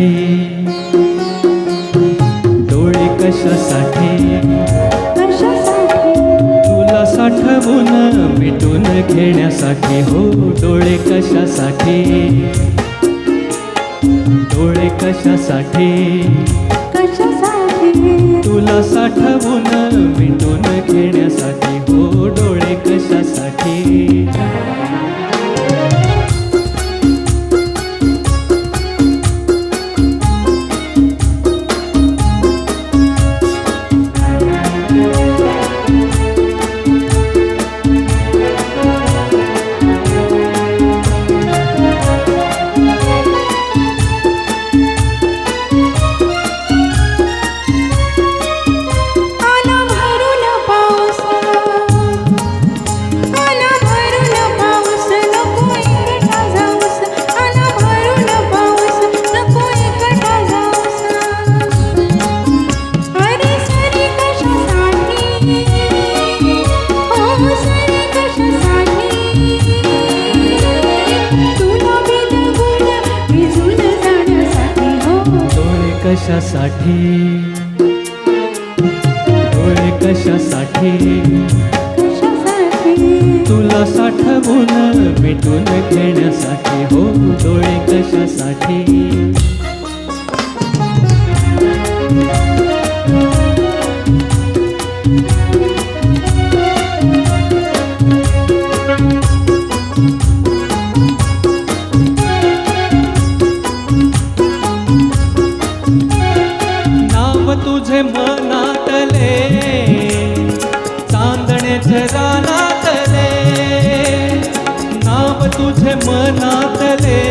कशासाठी, डोळे कशासाठी, तुला साठवून मिटून घेण्यासाठी. हो डोळे कशासाठी, डोळे कशासाठी, तुला साठवून मिटून घेण्यासाठी. हो डोळे कशासाठी. कशासाठी, डोळे कशासाठी, तुला साठवून मिटून घेण्यासाठी. हो डोळे कशासाठी. तुझे मनातले चांदण्याचे रानातले, नाव तुझे मनातले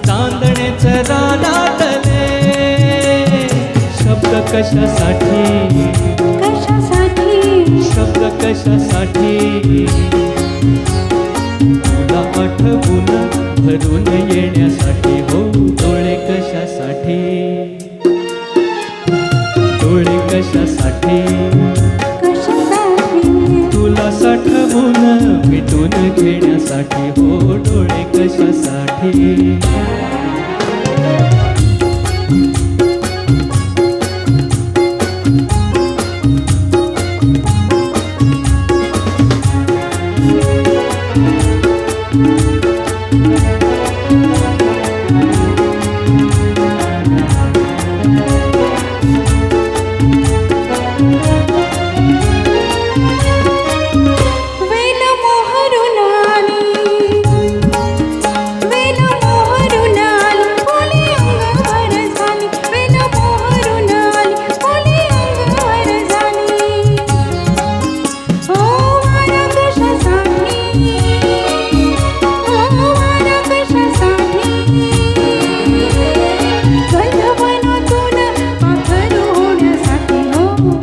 चांदण्याचे रानातले. शब्द कशासाठी, शब्द कशासाठी, तुला आठवून भरून येण्यासाठी. हो डोळे कशासाठी, डोळे कशासाठी, तुला साठवून मिटून घेण्यासाठी. हो डोळे कशासाठी.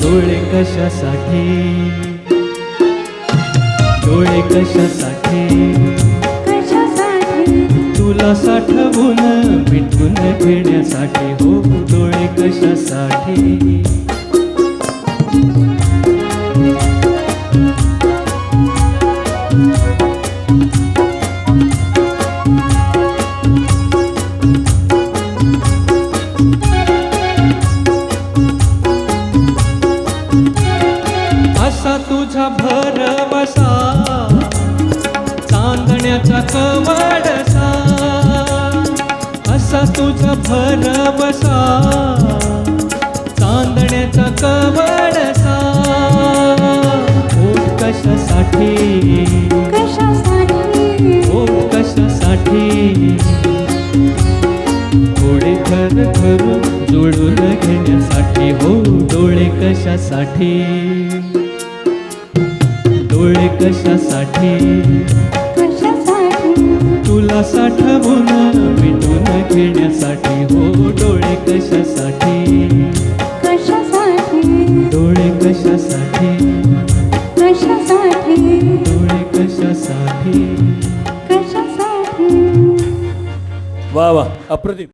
डोळे कशासाठी, डोळे कशासाठी, तुला साठवून मिटून घेण्यासाठी. हो डोळे कशासाठी. असा तुझा भरवसा चांदण्याचा कवडसा, असा तुझा भरवसा चांदण्याचा कवडसा. ओठ कशासाठी, ओठ कशासाठी, थोडे थर धरून जोडून घेण्यासाठी. हो डोळे कशासाठी, डोळे कशासाठी, तुला साठवून मिटून घेण्यासाठी. हो डोळे कशासाठी, डोळे कशासाठी, डोळे कशासाठी. वा वा, अप्रतिम.